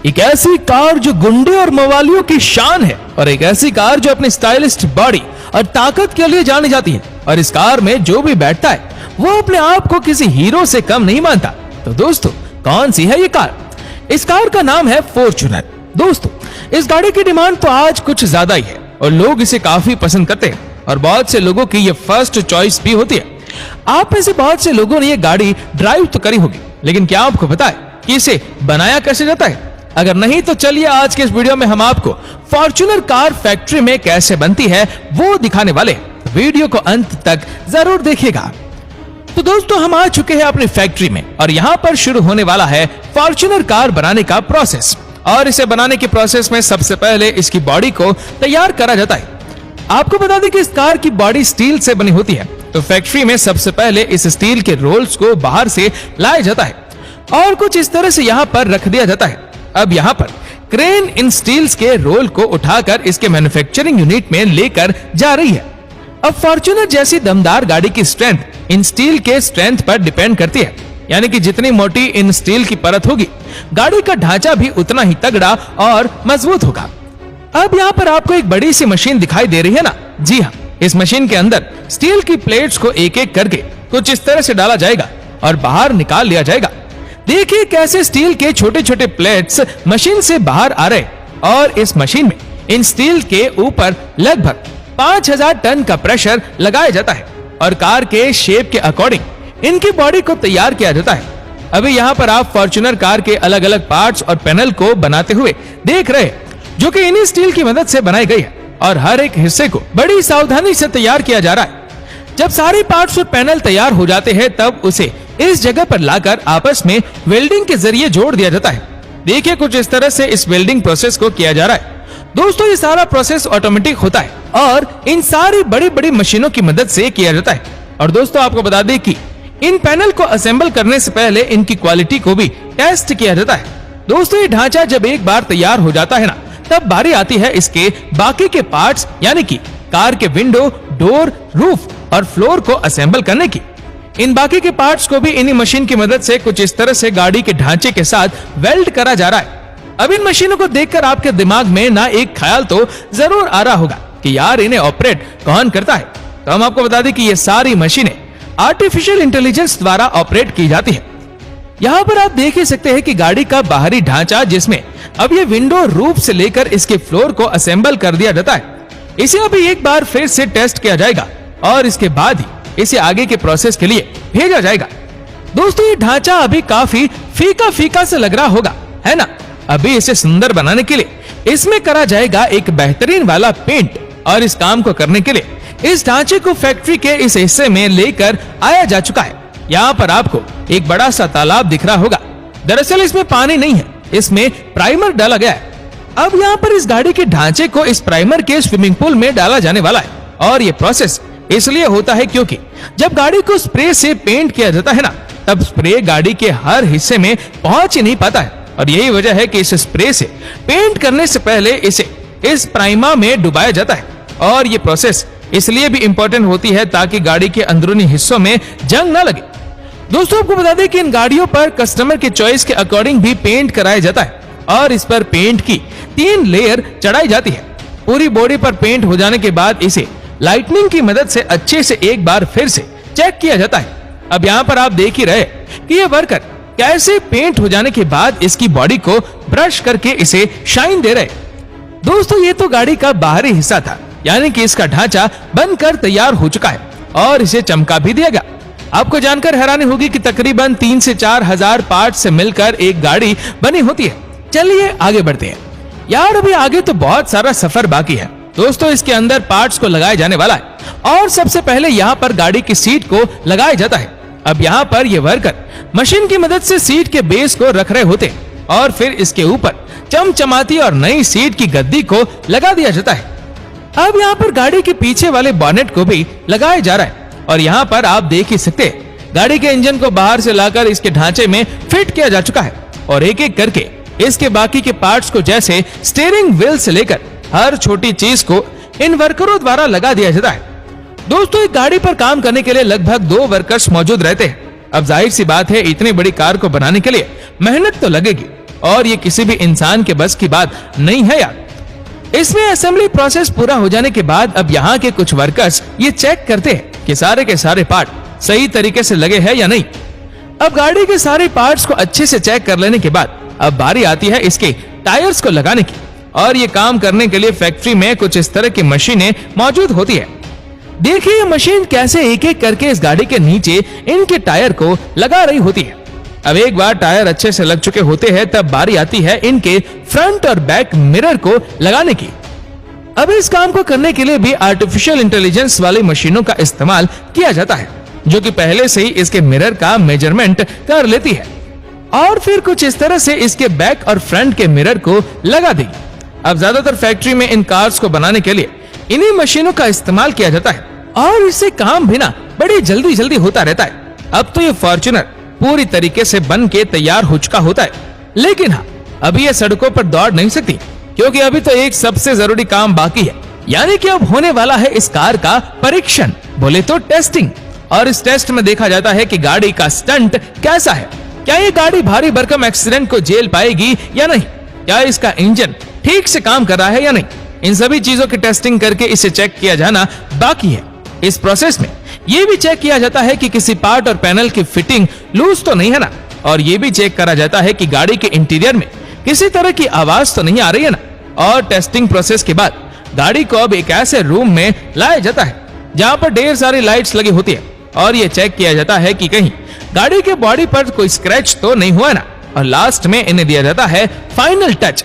एक ऐसी कार जो गुंडे और मवालियों की शान है, और एक ऐसी कार जो अपनी स्टाइलिस्ट बॉडी और ताकत के लिए जानी जाती है। और इस कार में जो भी बैठता है वो अपने आप को किसी हीरो से कम नहीं मानता। तो दोस्तों, कौन सी है ये कार? इस कार का नाम है फॉर्च्यूनर। दोस्तों, इस गाड़ी की डिमांड तो आज कुछ ज्यादा ही है और लोग इसे काफी पसंद करते हैं, और बहुत से लोगों की ये फर्स्ट चॉइस भी होती है। आप में से बहुत से लोगों ने ये गाड़ी ड्राइव तो करी होगी, लेकिन क्या आपको पता है कि इसे बनाया कैसे जाता है? अगर नहीं तो चलिए आज के इस वीडियो में हम आपको फॉर्च्यूनर कार फैक्ट्री में कैसे बनती है वो दिखाने वाले हैं। वीडियो को अंत तक जरूर देखिएगा। तो दोस्तों, हम आ चुके हैं अपनी फैक्ट्री में और यहाँ पर शुरू होने वाला है फॉर्च्यूनर कार बनाने का प्रोसेस। और इसे बनाने के प्रोसेस में सबसे पहले इसकी बॉडी को तैयार करा जाता है। आपको बता दें कि इस कार की बॉडी स्टील से बनी होती है, तो फैक्ट्री में सबसे पहले इस स्टील के रोल्स को बाहर से लाया जाता है और कुछ इस तरह से यहाँ पर रख दिया जाता है। अब यहाँ पर क्रेन इन स्टील्स के रोल को उठाकर इसके मैन्युफैक्चरिंग यूनिट में लेकर जा रही है। अब फॉर्च्यूनर जैसी दमदार गाड़ी की स्ट्रेंथ इन स्टील के स्ट्रेंथ पर डिपेंड करती है, यानी कि जितनी मोटी इन स्टील की परत होगी, गाड़ी का ढांचा भी उतना ही तगड़ा और मजबूत होगा। अब यहाँ पर आपको एक बड़ी सी मशीन दिखाई दे रही है ना? जी हाँ, इस मशीन के अंदर स्टील की प्लेट्स को एक एक करके कुछ इस तरह से डाला जाएगा और बाहर निकाल लिया जाएगा। देखिए कैसे स्टील के छोटे छोटे प्लेट्स मशीन से बाहर आ रहे, और इस मशीन में इन स्टील के ऊपर लगभग 5000 टन का प्रेशर लगाया जाता है और कार के शेप के अकॉर्डिंग इनकी बॉडी को तैयार किया जाता है। अभी यहाँ पर आप फॉर्च्यूनर कार के अलग अलग पार्ट्स और पैनल को बनाते हुए देख रहे हैं, जो कि इन्हीं स्टील की मदद से बनाई गई है, और हर एक हिस्से को बड़ी सावधानी से तैयार किया जा रहा है। जब सारे पार्ट्स और पैनल तैयार हो जाते हैं तब उसे इस जगह पर लाकर आपस में वेल्डिंग के जरिए जोड़ दिया जाता है। देखिए कुछ इस तरह से इस वेल्डिंग प्रोसेस को किया जा रहा है। दोस्तों, ये सारा प्रोसेस ऑटोमेटिक होता है और इन सारी बड़ी बड़ी मशीनों की मदद से किया जाता है। और दोस्तों, आपको बता दें कि इन पैनल को असेंबल करने से पहले इनकी क्वालिटी को भी टेस्ट किया जाता है। दोस्तों, ये ढांचा जब एक बार तैयार हो जाता है ना, तब बारी आती है इसके बाकी के पार्ट्स, यानी कि कार के विंडो, डोर, रूफ और फ्लोर को असेंबल करने की। इन बाकी के पार्ट्स को भी इन्हीं मशीन की मदद से कुछ इस तरह से गाड़ी के ढांचे के साथ वेल्ड करा जा रहा है। अब इन मशीनों को देखकर आपके दिमाग में ना एक ख्याल तो जरूर आ रहा होगा कि यार इन्हें ऑपरेट कौन करता है? तो हम आपको बता दें कि ये सारी मशीनें आर्टिफिशियल इंटेलिजेंस द्वारा ऑपरेट की जाती है। यहाँ पर आप देख ही सकते हैं कि गाड़ी का बाहरी ढांचा, जिसमें अब ये विंडो, रूफ से लेकर इसके फ्लोर को असेंबल कर दिया जाता है, इसे अभी एक बार फिर से टेस्ट किया जाएगा और इसके बाद ही इसे आगे के प्रोसेस के लिए भेजा जाएगा। दोस्तों, ये ढांचा अभी काफी फीका फीका से लग रहा होगा, है ना? अभी इसे सुंदर बनाने के लिए इसमें करा जाएगा एक बेहतरीन वाला पेंट, और इस काम को करने के लिए इस ढांचे को फैक्ट्री के इस हिस्से में लेकर आया जा चुका है। यहाँ पर आपको एक बड़ा सा तालाब दिख रहा होगा। दरअसल इसमें पानी नहीं है, इसमें प्राइमर डाला गया है। अब यहाँ पर इस गाड़ी के ढांचे को इस प्राइमर के स्विमिंग पूल में डाला जाने वाला है, और ये प्रोसेस इसलिए होता है क्योंकि जब गाड़ी को स्प्रे से पेंट किया जाता है ना, तब स्प्रे गाड़ी के हर हिस्से में पहुंच ही नहीं पाता है, और यही वजह है कि इस स्प्रे से पेंट करने से पहले इसे इस प्राइमा में डुबाया जाता है। और ये प्रोसेस इसलिए भी इम्पोर्टेंट होती है ताकि गाड़ी के अंदरूनी हिस्सों में जंग ना लगे। दोस्तों, आपको बता दें कि इन गाड़ियों पर कस्टमर के चॉइस के अकॉर्डिंग भी पेंट कराया जाता है, और इस पर पेंट की 3 लेयर चढ़ाई जाती है। पूरी बॉडी पर पेंट हो जाने के बाद इसे लाइटनिंग की मदद से अच्छे से एक बार फिर से चेक किया जाता है। अब यहाँ पर आप देख ही रहे कि ये वर्कर कैसे पेंट हो जाने के बाद इसकी बॉडी को ब्रश करके इसे शाइन दे रहे। दोस्तों, ये तो गाड़ी का बाहरी हिस्सा था, यानी कि इसका ढांचा बनकर तैयार हो चुका है और इसे चमका भी दिया गया। आपको जानकर हैरानी होगी कि तकरीबन 3 से 4 हजार पार्ट से मिलकर एक गाड़ी बनी होती है। चलिए आगे बढ़ते हैं। यार, अभी आगे तो बहुत सारा सफर बाकी है। दोस्तों, इसके अंदर पार्ट्स को लगाया जाने वाला है और सबसे पहले यहाँ पर गाड़ी की सीट को लगाया जाता है। अब यहाँ पर ये वर्कर मशीन की मदद से सीट के बेस को रख रहे होते हैं और फिर इसके ऊपर चमचमाती और नई सीट की गद्दी को लगा दिया जाता है। अब यहाँ पर गाड़ी के पीछे वाले बॉनेट को भी लगाया जा रहा है, और यहाँ पर आप देख ही सकते हैं गाड़ी के इंजन को बाहर से लाकर इसके ढांचे में फिट किया जा चुका है, और एक एक करके इसके बाकी के पार्ट्स को, जैसे स्टीयरिंग व्हील से लेकर हर छोटी चीज को इन वर्करों द्वारा लगा दिया जाता है। दोस्तों, एक गाड़ी पर काम करने के लिए लगभग 2 वर्कर्स मौजूद रहते हैं। अब जाहिर सी बात है, इतनी बड़ी कार को बनाने के लिए मेहनत तो लगेगी, और ये किसी भी इंसान के बस की बात नहीं है यार। इसमें असेंबली प्रोसेस पूरा हो जाने के बाद अब यहाँ के कुछ वर्कर्स ये चेक करते हैं कि सारे के सारे पार्ट सही तरीके से लगे हैं या नहीं। अब गाड़ी के सारे पार्ट्स को अच्छे से चेक कर लेने के बाद अब बारी आती है इसके टायर्स को लगाने की, और ये काम करने के लिए फैक्ट्री में कुछ इस तरह की मशीनें मौजूद होती है। देखिए ये मशीन कैसे एक एक करके इस गाड़ी के नीचे इनके टायर को लगा रही होती है। अब एक बार टायर अच्छे से लग चुके होते हैं तब बारी आती है इनके फ्रंट और बैक मिरर को लगाने की। अब इस काम को करने के लिए भी आर्टिफिशियल इंटेलिजेंस वाली मशीनों का इस्तेमाल किया जाता है, जो कि पहले से ही इसके मिरर का मेजरमेंट कर लेती है और फिर कुछ इस तरह से इसके बैक और फ्रंट के मिरर को लगा देगी। अब ज्यादातर फैक्ट्री में इन कार्स को बनाने के लिए इन्हीं मशीनों का इस्तेमाल किया जाता है और इससे काम भी ना बड़ी जल्दी जल्दी होता रहता है। अब तो ये फॉर्च्यूनर पूरी तरीके से बन के तैयार हो चुका होता है, लेकिन हाँ अभी ये सड़कों पर दौड़ नहीं सकती क्योंकि अभी तो एक सबसे जरूरी काम बाकी है, यानी कि अब होने वाला है इस कार का परीक्षण, बोले तो टेस्टिंग। और इस टेस्ट में देखा जाता है कि गाड़ी का स्टंट कैसा है, क्या ये गाड़ी भारी भरकम एक्सीडेंट को झेल पाएगी या नहीं, क्या इसका इंजन ठीक से काम कर रहा है या नहीं। इन सभी चीजों की टेस्टिंग करके इसे चेक किया जाना बाकी है। इस प्रोसेस में ये भी चेक किया जाता है कि किसी पार्ट और पैनल की फिटिंग लूज तो नहीं है ना, और ये भी चेक करा जाता है कि गाड़ी के इंटीरियर में किसी तरह की आवाज तो नहीं आ रही है ना। और टेस्टिंग प्रोसेस के बाद गाड़ी को अब एक ऐसे रूम में लाया जाता है जहां पर ढेर सारी लाइट्स लगी होती है और ये चेक किया जाता है कि कहीं गाड़ी के बॉडी पर कोई स्क्रैच तो नहीं हुआ ना। और लास्ट में इन्हें दिया जाता है फाइनल टच,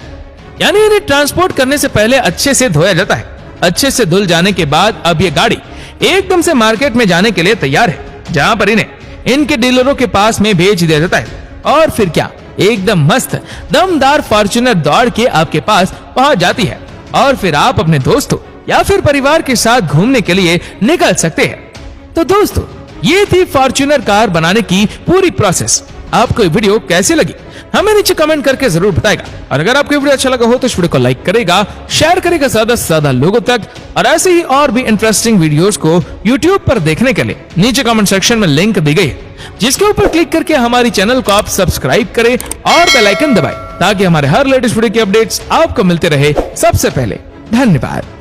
यानी इन्हें ट्रांसपोर्ट करने से पहले अच्छे से धोया जाता है। अच्छे से धुल जाने के बाद अब ये गाड़ी एकदम से मार्केट में जाने के लिए तैयार है, जहां पर इन्हें इनके डीलरों के पास में भेज दिया जाता है। और फिर क्या एकदम मस्त दमदार फॉर्च्यूनर दौड़ के आपके पास पहुंच जाती है और फिर आप अपने दोस्तों या फिर परिवार के साथ घूमने के लिए निकल सकते हैं। तो दोस्तों ये थी फॉर्च्यूनर कार बनाने की पूरी प्रोसेस। आपको ये वीडियो कैसी लगी हमें नीचे कमेंट करके जरूर बताएगा, और अगर आपको वीडियो अच्छा लगा हो तो इस वीडियो को लाइक करेगा, शेयर करेगा ज्यादा से ज्यादा लोगों तक। और ऐसे ही और भी इंटरेस्टिंग वीडियोस को YouTube पर देखने के लिए नीचे कमेंट सेक्शन में लिंक दी गई है, जिसके ऊपर क्लिक करके हमारी चैनल को आप सब्सक्राइब करें और बेल आइकन दबाएं ताकि हमारे हर लेटेस्ट वीडियो की अपडेट्स आपको मिलते रहे सबसे पहले। धन्यवाद।